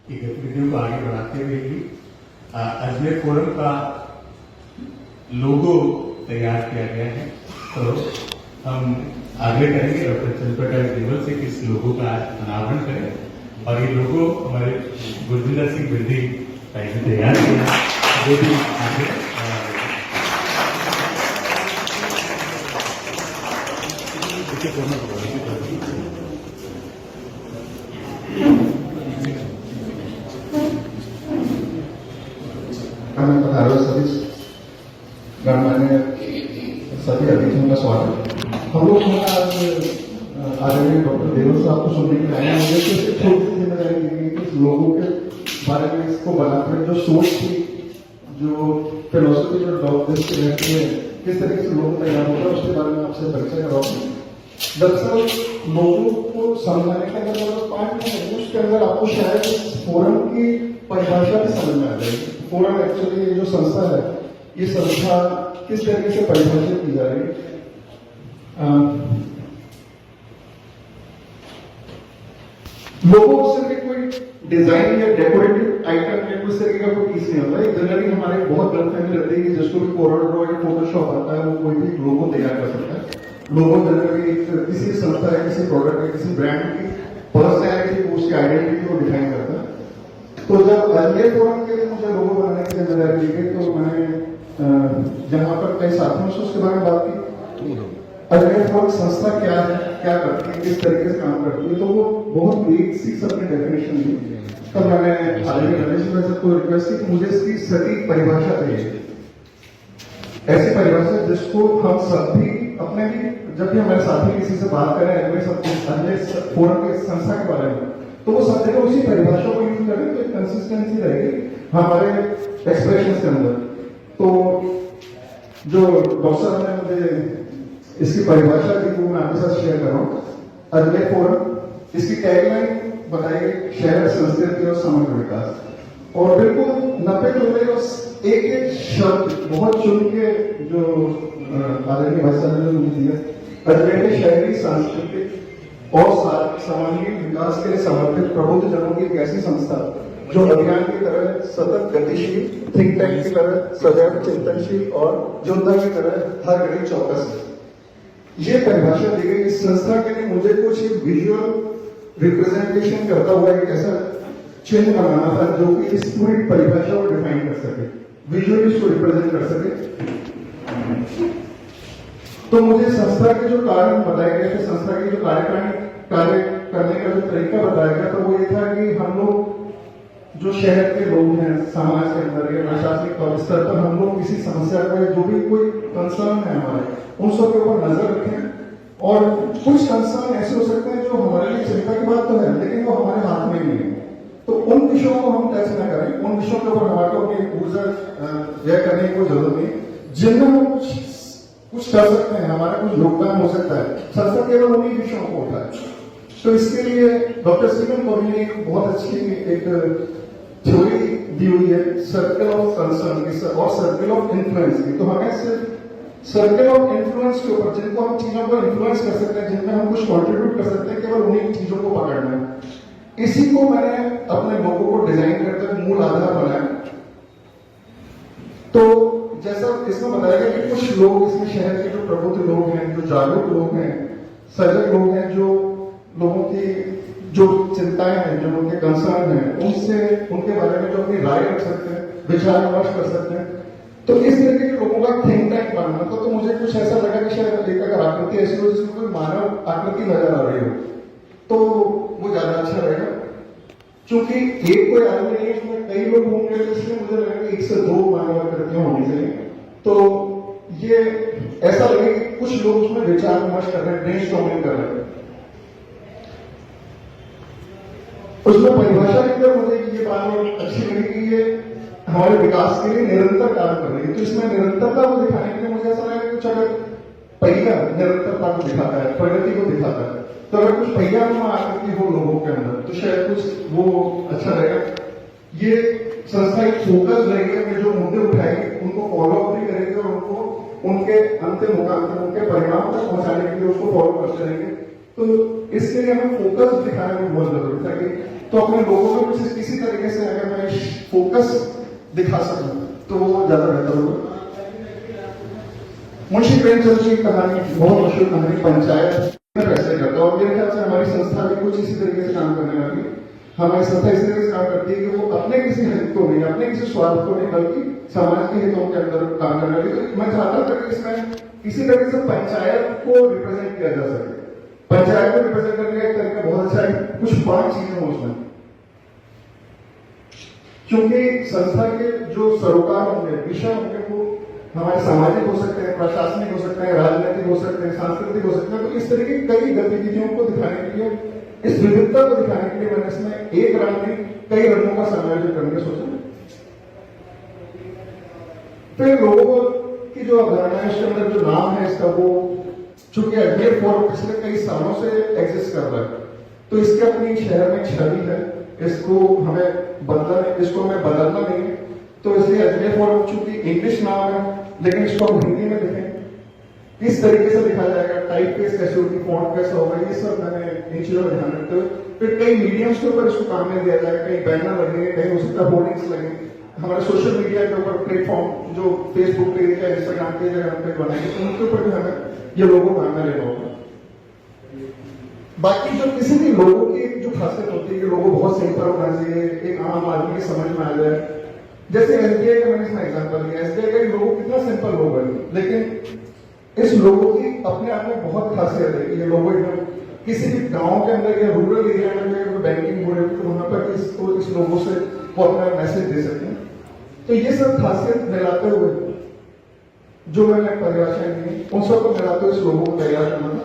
की गतिविधियों को आगे बढ़ाते हुए ही अजमेर फोरम का लोगो तैयार किया गया है। तो हम आगे करेंगे डॉक्टर चंद्रप्रकाश देवल से कि इस लोगो का अनावरण करें और ये लोगो हमारे गुरजिंदर सिंह बिरदी भाई ने तैयार किया, जो भी आगे गणमान्य सभी अतिथियों का स्वागत। हम लोग आज आदरणीय डॉक्टर देवल साहब को सुनने के लिए आए हैं। मुझे तो छोटी सी जिम्मेदारी दी गई कि लोगों के बारे में इसको बनाकर जो सोच थी, जो फिलोसफी, जो डॉक्टर्स के रहती है, किस तरीके से लोग तैयार होता है, उसके बारे में आपसे परिचय कराऊंगा। दरअसल लोगों को समझाने के अंदर जो पार्ट है उसके अंदर आपको शायद इस फोरम की परिभाषा भी समझ में आ जाएगी। फोरम एक्चुअली ये जो संस्था है, ये संस्था किस तरीके से परिभाषित की जा रही है। लोगों सिर्फ कोई डिजाइन या डेकोरेटिव आइटम या कुछ तरीके का कोई पीस नहीं होता है। जनरली हमारे बहुत गलतफहमी रहती है कि जिसको भी कोरल ड्रॉ या फोटोशॉप आता है वो कोई भी लोगो तैयार कर सकता है। लोगो जनरली किसी संस्था है, किसी प्रोडक्ट है, किसी ब्रांड की पर्सनैलिटी को, उसकी आइडेंटिटी को डिफाइन करता है। तो जब अजमेर फोरम के लिए मुझे लोगो बनाने की जिम्मेदारी दी गई तो मैंने जहां पर कई साथियों से उसके बारे में बात की। अजमेर फोरम संस्था क्या है, क्या करती है, किस तरीके से काम करती है, तो वो बहुत बेसिक सबने डेफिनेशन दी। तब मैंने आदरणीय रमेश भाई साहब को रिक्वेस्ट की कि मुझे इसकी सटीक परिभाषा चाहिए, ऐसी परिभाषा जिसको हम सब भी अपने भी, जब भी हमारे साथी किसी से बात करें अजमेर फोरम के संस्था के बारे में, तो वो सब जगह उसी परिभाषा को यूज करें, तो कंसिस्टेंसी रहेगी हमारे एक्सप्रेशन के अंदर। तो जो डॉक्टर ने मुझे इसकी परिभाषा दी वो मैं आपके साथ शेयर कर रहा हूँ। अजमेर फोरम, इसकी टैगलाइन बताइए, शहर संस्कृति और समग्र विकास। और बिल्कुल 90 टोले और एक एक शब्द बहुत चुन के जो आदरणीय भाई साहब ने मुझे दिया। अजमेर में शहरी सांस्कृतिक और सर्वांगीण विकास के लिए समर्पित प्रबुद्ध जनों की एक ऐसी संस्था जो अभियान की तरह सतत गतिशील, थिंक टैंक की तरह सदैव चिंतनशील और योद्धा की तरह हर घड़ी चौकस है। ये परिभाषा दी गई। इस संस्था के लिए मुझे कुछ विजुअल रिप्रेजेंटेशन करता हुआ एक ऐसा चिन्ह बनाना था जो कि इस पूरी परिभाषा को डिफाइन कर सके, विजुअली इसको रिप्रेजेंट कर सके। तो मुझे संस्था के जो कारण बताए गए थे, संस्था के जो कार्य करने का जो तरीका बताया गया, तो वो ये था कि हम लोग जो शहर के लोग हैं, समाज के अंदर या प्रशासनिक स्तर पर हम लोग किसी समस्या को, जो भी कोई कंसर्न है हमारे, उन सब के ऊपर नजर रखें। और कुछ कंसर्न ऐसे हो सकते हैं जो हमारे लिए चिंता की बात तो है, लेकिन वो हमारे हाथ में नहीं है, तो उन विषयों को हम टच न करें। उन विषयों के ऊपर हमारे को अपनी ऊर्जा व्यय करने की कोई जरूरत नहीं, जिनमें हम कुछ कर सकते हैं, हमारा कुछ योगदान हो सकता है। संस्था केवल उन्हीं विषयों को उठाए। तो इसके लिए डॉक्टर स्टीफन कोवी ने एक बहुत अच्छी एक थ्योरी दी हुई है, सर्कल ऑफ कंसर्न और सर्कल ऑफ इन्फ्लुएंस की। तो हमें सिर्फ सर्कल ऑफ इन्फ्लुएंस के ऊपर, जिनको हम चीजों को इन्फ्लुएंस कर सकते हैं, जिनमें हम कुछ कॉन्ट्रीब्यूट कर सकते हैं, केवल उन्हीं चीजों को पकड़ना है। इसी को मैंने अपने लोगों को डिजाइन करते मूल आधार बनाया। तो जैसा इसमें बताया गया कि कुछ लोग इसमें शहर के जो प्रबुद्ध लोग हैं, जो जागरूक लोग हैं, सजग लोग हैं, जो लोगों की जो चिंताएं हैं, जो उनके कंसर्न हैं, उनसे उनके बारे में जो अपनी राय रख सकते हैं, विचार विमर्श कर सकते हैं। तो इस तरीके के लोगों का थिंक टैंक बनना था। तो मुझे कुछ ऐसा लगा कि शायद एक अगर आकृति ऐसी हो जिसमें कोई मानव आकृति नजर आ रही हो तो वो ज्यादा अच्छा रहेगा। क्योंकि एक कोई आदमी नहीं है, उसमें कई लोग होंगे, तो इसलिए मुझे लगा कि 1 से 2 मानव आकृतियां होनी चाहिए। तो ये ऐसा लगे कि कुछ लोग उसमें विचार विमर्श कर रहे हैं, ब्रेनस्टॉर्मिंग कर रहे हैं। उसमें परिभाषा के अंदर मुझे ये बात अच्छी लगी कि ये हमारे विकास के लिए निरंतर कार्य कर रही है। तो इसमें निरंतरता को दिखाने के लिए मुझे ऐसा लगा कि कुछ अगर पहिया निरंतरता को दिखाता है, प्रगति को दिखाता है, तो अगर कुछ पहिया आकृति हो लोगों के अंदर तो शायद कुछ वो अच्छा रहेगा। ये संस्था एक फोकस रहेगी कि जो मुद्दे उठाएगी उनको फॉलो अप भी करेंगे और उनको उनके अंतिम मुकाम तक, उनके परिणाम तक पहुंचाने के लिए उसको फॉलो करते रहेंगे। तो इसलिए हमें फोकस दिखाने में बहुत जरूरत है कि तो अपने लोगों में कुछ किसी तरीके से अगर मैं फोकस दिखा सकूं तो वो ज्यादा बेहतर होगा। मुंशी प्रेमचंद जी की कहानी बहुत मशहूर कहानी पंचायत में फैसले करता है और मेरे ख्याल से हमारी संस्था भी कुछ इसी तरीके से काम करने वाली है। हमारी संस्था इस तरीके से काम करती है कि वो अपने किसी हित को नहीं, अपने किसी स्वार्थ को नहीं, बल्कि समाज के हितों के अंदर काम करने वाली। तो मैं चाहता था कि इसमें किसी तरीके से पंचायत को रिप्रेजेंट किया जा सके। पंचायत को रिप्रेजेंट करने का एक तरीका बहुत अच्छा है, कुछ 5 चीजें हो उसमें, क्योंकि संस्था के जो सरोकार होंगे, विषय होंगे, वो हमारे सामाजिक हो सकते हैं, प्रशासनिक हो सकते हैं, राजनीतिक हो सकते हैं, सांस्कृतिक हो सकते हैं। तो इस तरह की कई गतिविधियों को दिखाने के लिए, इस विविधता को दिखाने के लिए मैंने इसमें एक रंग में कई रंगों का समायोजन करने का सोचा। फिर लोगों की जो अवधारणा है, इसके अंदर जो नाम है इसका, वो चूंकि अजमेर फोर्ट पिछले कई सालों से एग्जिस्ट कर रहा है, तो इसके अपनी शहर में छवि है, इसको हमें बदलना नहीं है। तो इसलिए अजमेर फोर्ट चूंकि इंग्लिश नाम है, लेकिन इसको हम हिंदी में लिखें, किस तरीके से लिखा जाएगा, टाइप फेस कैसे होगी, फॉन्ट कैसा होगा, ये सब मैंने इन चीजों का ध्यान रखते हुए फिर कई मीडियम्स के ऊपर इसको काम में दिया जाएगा। कहीं बैनर लगेंगे, कहीं हो सकता है होर्डिंग्स लगेंगे, हमारे सोशल मीडिया के ऊपर प्लेटफॉर्म जो फेसबुक पेज या इंस्टाग्राम पेज अगर हम पेज बनाएंगे तो उनके ऊपर भी हमें ये लोगो काम में लेना होगा। बाकी जो किसी भी लोगों की जो खासियत होती है कि लोगो बहुत सिंपल होना चाहिए, एक आम आदमी के समझ में आ जाए। जैसे एसबीआई का मैंने इसमें एग्जांपल दिया, एसबीआई का लोगो कितना सिंपल लोगो है, लेकिन इस लोगो की अपने आप में बहुत खासियत है कि ये लोगो एकदम किसी भी गांव के अंदर या रूरल एरिया में बैंकिंग हो रही है तो वहां पर इस लोगों से वो अपना मैसेज दे सकते हैं। तो ये सब खासियत मिलाते हुए जो मैंने परिभाषाएं दी, उन सबको मिलाते हुए इस लोगों को तैयार करना था।